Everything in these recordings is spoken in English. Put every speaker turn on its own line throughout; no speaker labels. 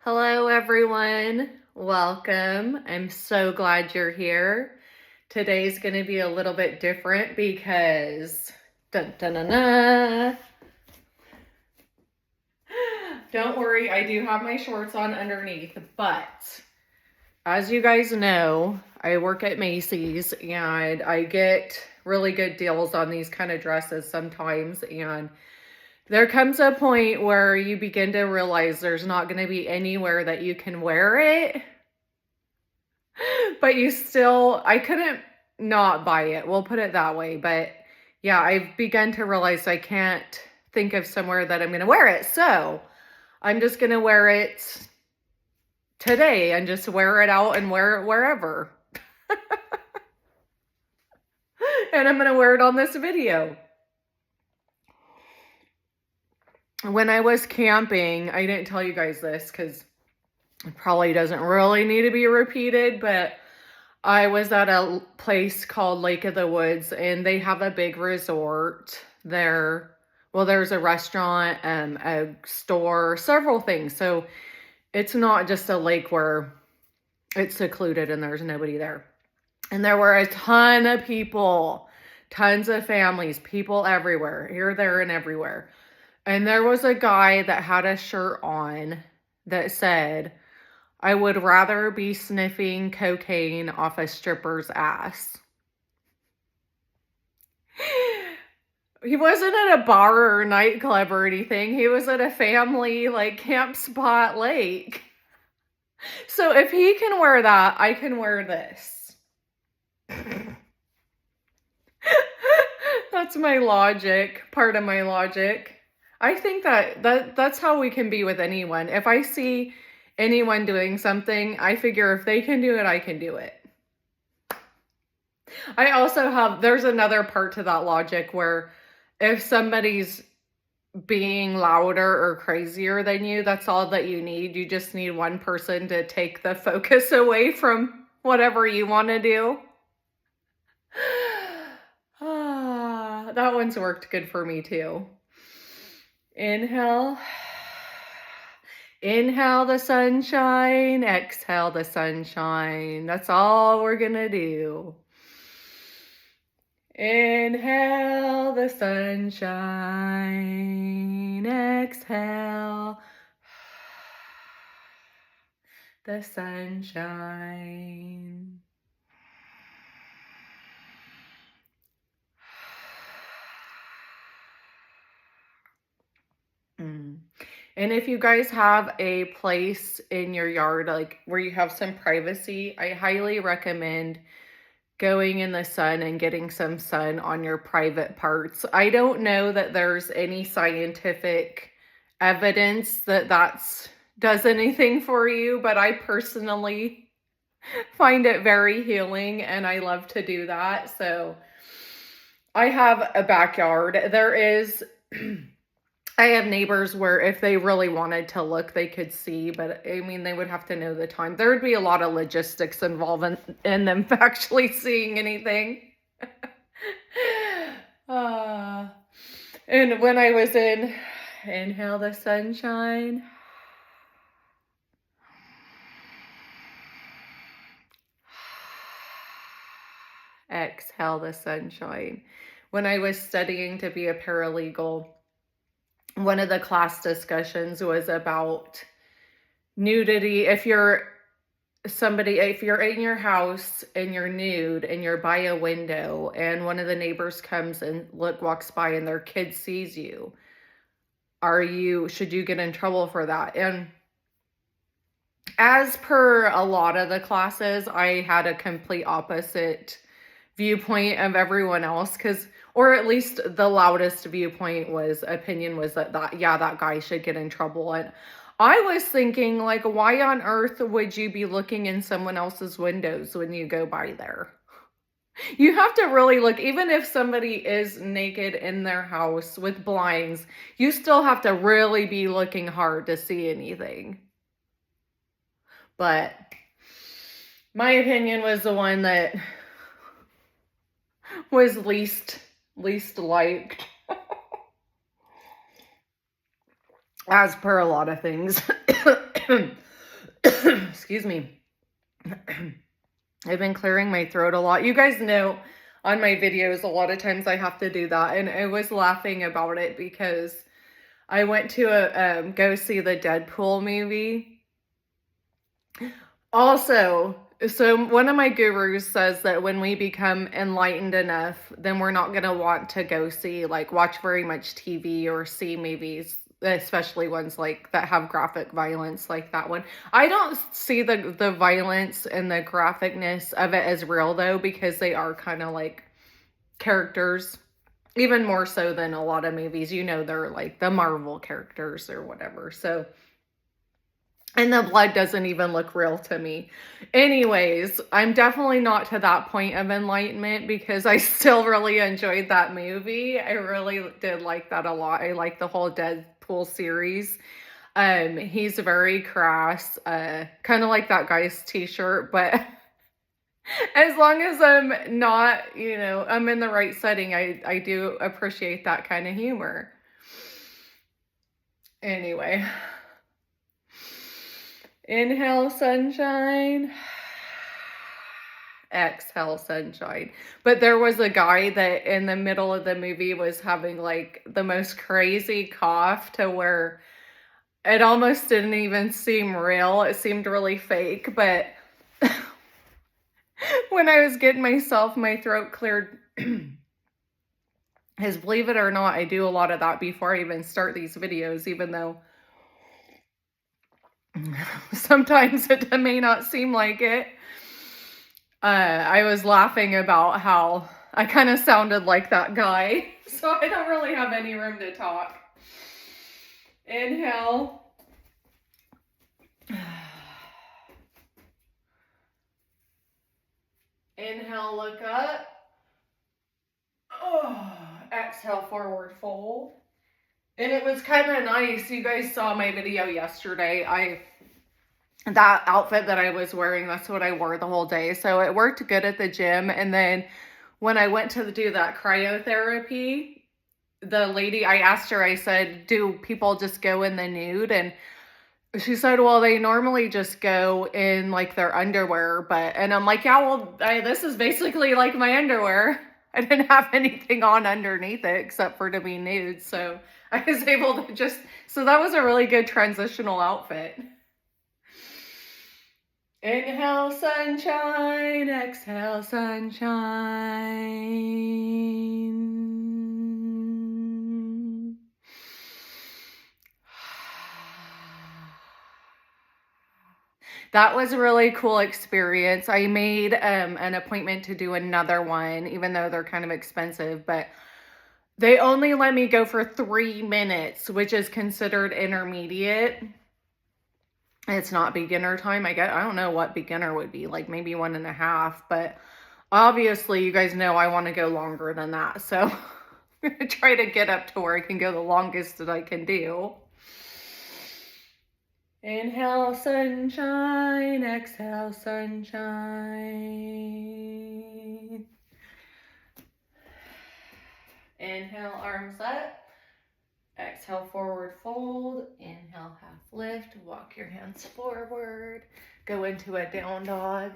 Hello, everyone. Welcome. I'm so glad you're here. Today's going to be a little bit different because don't worry, I do have my shorts on underneath, but as you guys know, I work at Macy's and I get really good deals on these kind of dresses sometimes, and there comes a point where you begin to realize there's not going to be anywhere that you can wear it, but I couldn't not buy it. We'll put it that way. But yeah, I've begun to realize I can't think of somewhere that I'm going to wear it. So I'm just going to wear it today and just wear it out and wear it wherever. And I'm going to wear it on this video. When I was camping, I didn't tell you guys this because it probably doesn't really need to be repeated, but I was at a place called Lake of the Woods, and they have a big resort there. Well, there's a restaurant, a store, several things. So it's not just a lake where it's secluded and there's nobody there. And there were a ton of people, tons of families, people everywhere, here, there, and everywhere. And there was a guy that had a shirt on that said, "I would rather be sniffing cocaine off a stripper's ass." He wasn't at a bar or nightclub or anything. He was at a family camp spot lake. So if he can wear that, I can wear this. That's my logic, part of my logic. I think that's how we can be with anyone. If I see anyone doing something, I figure if they can do it, I can do it. I also there's another part to that logic where if somebody's being louder or crazier than you, that's all that you need. You just need one person to take the focus away from whatever you want to do. That one's worked good for me too. Inhale. Inhale the sunshine. Exhale the sunshine. That's all we're gonna do. Inhale the sunshine. Exhale the sunshine. And if you guys have a place in your yard, where you have some privacy, I highly recommend going in the sun and getting some sun on your private parts. I don't know that there's any scientific evidence that does anything for you, but I personally find it very healing and I love to do that. So I have a backyard. I have neighbors where if they really wanted to look, they could see, but I mean, they would have to know the time. There would be a lot of logistics involved in them actually seeing anything. And when I was inhale the sunshine. Exhale the sunshine. When I was studying to be a paralegal, one of the class discussions was about nudity. If you're in your house and you're nude and you're by a window and one of the neighbors comes and walks by and their kid sees you, should you get in trouble for that? And as per a lot of the classes, I had a complete opposite viewpoint of everyone else, or at least the loudest opinion was that guy should get in trouble. And I was thinking, why on earth would you be looking in someone else's windows when you go by there? You have to really look. Even if somebody is naked in their house with blinds, you still have to really be looking hard to see anything. But my opinion was the one that was least liked, as per a lot of things. excuse me. I've been clearing my throat a lot. You guys know on my videos, a lot of times I have to do that. And I was laughing about it because I went to go see the Deadpool movie. Also, so one of my gurus says that when we become enlightened enough, then we're not going to want to go see, like, watch very much TV or see movies, especially ones like that have graphic violence like that one. I don't see the violence and the graphicness of it as real, though, because they are kind of like characters, even more so than a lot of movies. You know, they're like the Marvel characters or whatever. So, and the blood doesn't even look real to me. Anyways, I'm definitely not to that point of enlightenment because I still really enjoyed that movie. I really did like that a lot. I like the whole Deadpool series. He's very crass, kind of like that guy's t-shirt, but as long as I'm not, I'm in the right setting, I do appreciate that kind of humor. Anyway. Inhale, sunshine. Exhale, sunshine. But there was a guy that in the middle of the movie was having like the most crazy cough to where it almost didn't even seem real. It seemed really fake. But when I was getting my throat cleared, because believe it or not, I do a lot of that before I even start these videos, even though sometimes it may not seem like it. I was laughing about how I kind of sounded like that guy, so I don't really have any room to talk. Inhale. Inhale, look up. Oh, exhale, forward fold. And it was kind of nice. You guys saw my video yesterday. That outfit that I was wearing, that's what I wore the whole day. So it worked good at the gym. And then when I went to do that cryotherapy, the lady, I asked her, I said, do people just go in the nude? And she said, well, they normally just go in like their underwear. And I'm like, yeah, well, this is basically like my underwear. I didn't have anything on underneath it except for to be nude. So I was able to so that was a really good transitional outfit. Inhale, sunshine. Exhale, sunshine. That was a really cool experience. I made an appointment to do another one, even though they're kind of expensive, but they only let me go for 3 minutes, which is considered intermediate. It's not beginner time. I don't know what beginner would be, like maybe 1.5, but obviously you guys know I want to go longer than that. So I'm going to try to get up to where I can go the longest that I can do. Inhale, sunshine. Exhale, sunshine. Inhale, arms up. Exhale, forward fold. Inhale, half lift. Walk your hands forward. Go into a down dog.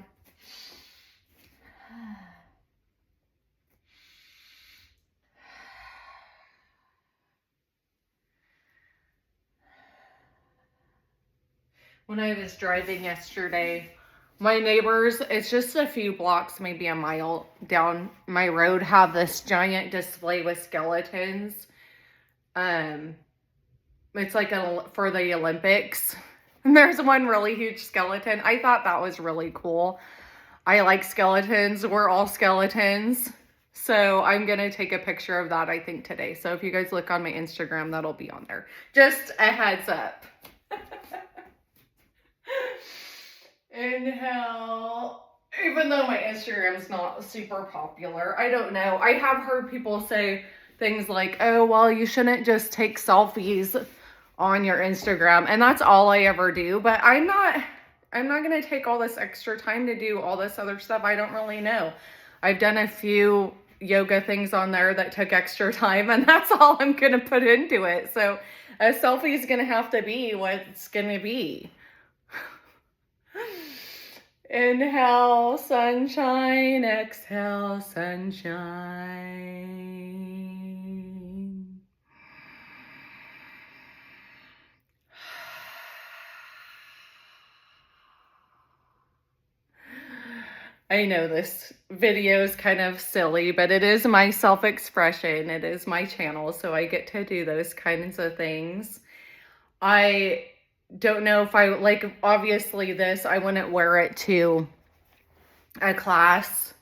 When I was driving yesterday, my neighbors, it's just a few blocks, maybe a mile down my road, have this giant display with skeletons. It's like for the Olympics. And there's one really huge skeleton. I thought that was really cool. I like skeletons. We're all skeletons. So I'm going to take a picture of that, I think, today. So if you guys look on my Instagram, that'll be on there. Just a heads up. Inhale. Even though my Instagram's not super popular, I don't know. I have heard people say things like, oh, well, you shouldn't just take selfies on your Instagram. And that's all I ever do. But I'm not going to take all this extra time to do all this other stuff. I don't really know. I've done a few yoga things on there that took extra time, and that's all I'm going to put into it. So a selfie is going to have to be what it's going to be. Inhale, sunshine. Exhale, sunshine. I know this video is kind of silly, but it is my self-expression. It is my channel, so I get to do those kinds of things. I don't know if I, like, obviously this, I wouldn't wear it to a class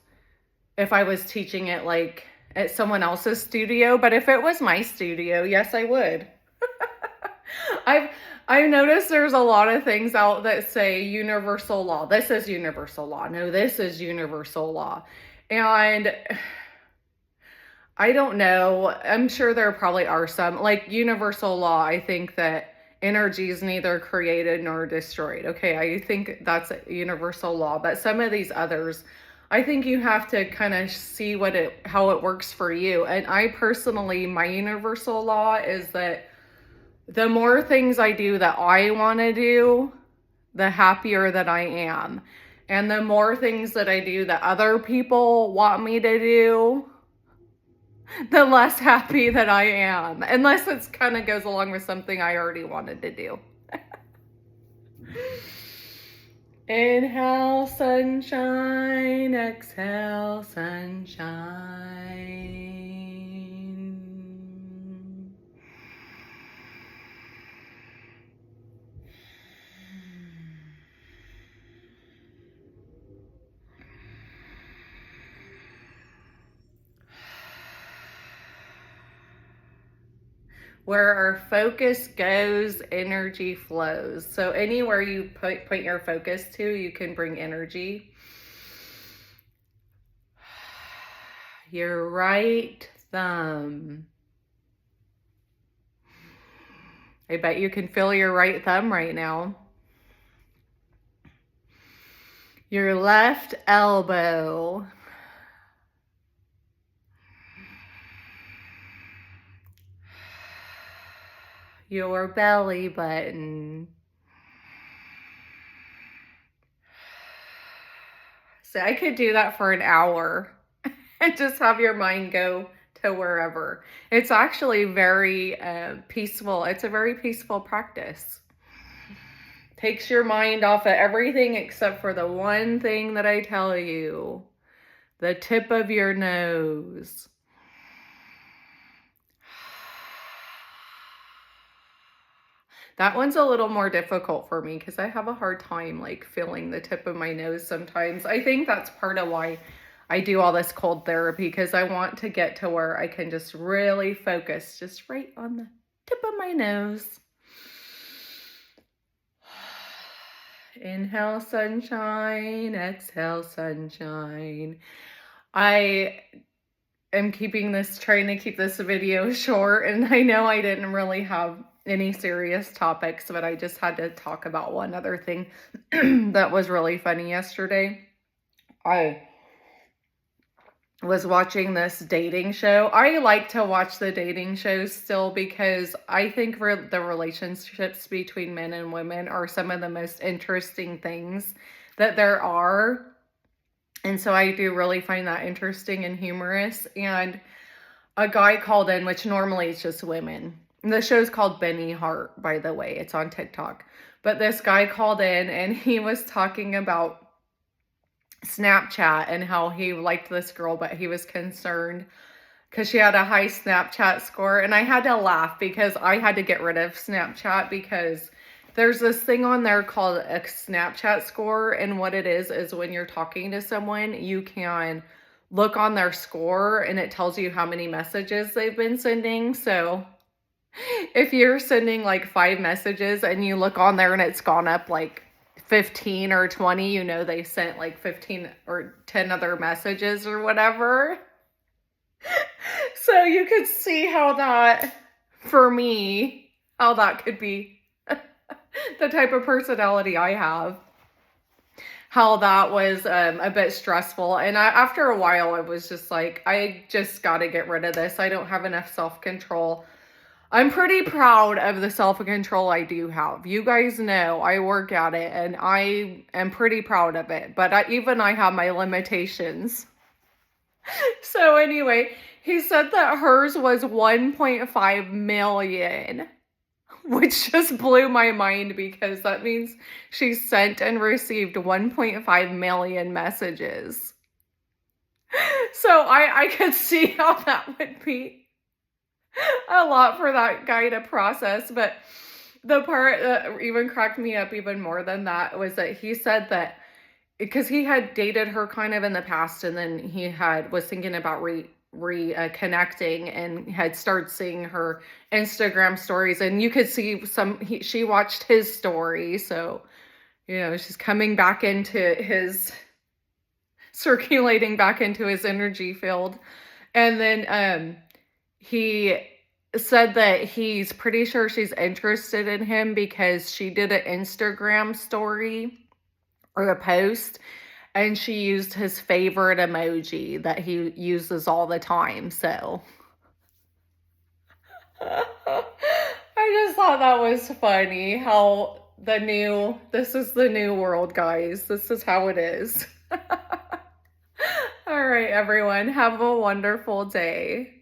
if I was teaching it like at someone else's studio, but if it was my studio, yes, I would. I've noticed there's a lot of things out that say universal law. This is universal law. No, this is universal law. And I don't know. I'm sure there probably are some. Like universal law, I think that energy is neither created nor destroyed. Okay, I think that's a universal law. But some of these others, I think you have to kind of see how it works for you. And I personally, my universal law is that the more things I do that I want to do, the happier that I am. And the more things that I do that other people want me to do, the less happy that I am. Unless it kind of goes along with something I already wanted to do. Inhale, sunshine. Exhale, sunshine. Where our focus goes, energy flows. So anywhere you put your focus to, you can bring energy. Your right thumb. I bet you can feel your right thumb right now. Your left elbow. Your belly button. So I could do that for an hour and just have your mind go to wherever. It's actually very peaceful. It's a very peaceful practice. Takes your mind off of everything except for the one thing that I tell you. The tip of your nose. That one's a little more difficult for me because I have a hard time like feeling the tip of my nose sometimes. I think that's part of why I do all this cold therapy, because I want to get to where I can just really focus just right on the tip of my nose. Inhale, sunshine. Exhale, sunshine. I am trying to keep this video short, and I know I didn't really have any serious topics, but I just had to talk about one other thing that was really funny yesterday. I was watching this dating show. I like to watch the dating shows still because I think the relationships between men and women are some of the most interesting things that there are. And so I do really find that interesting and humorous. And a guy called in, which normally it's just women. The show's called Benny Hart, by the way. It's on TikTok. But this guy called in and he was talking about Snapchat and how he liked this girl, but he was concerned because she had a high Snapchat score. And I had to laugh because I had to get rid of Snapchat because there's this thing on there called a Snapchat score. And what it is when you're talking to someone, you can look on their score and it tells you how many messages they've been sending. So if you're sending like 5 messages and you look on there and it's gone up like 15 or 20, you know they sent like 15 or 10 other messages or whatever. So you could see how that, for me, how that could be the type of personality I have. How that was a bit stressful. And after a while, I was just like, I just got to get rid of this. I don't have enough self-control. I'm pretty proud of the self-control I do have. You guys know I work at it and I am pretty proud of it, but even I have my limitations. So anyway, he said that hers was 1.5 million, which just blew my mind because that means she sent and received 1.5 million messages. So I could see how that would be a lot for that guy to process. But the part that even cracked me up even more than that was that he said that because he had dated her kind of in the past, and then he was thinking about reconnecting and had started seeing her Instagram stories, and you could see she watched his story, so she's coming back into his circulating back into his energy field. And then he said that he's pretty sure she's interested in him because she did an Instagram story or a post, and she used his favorite emoji that he uses all the time. So I just thought that was funny how this is the new world, guys. This is how it is. All right, everyone, have a wonderful day.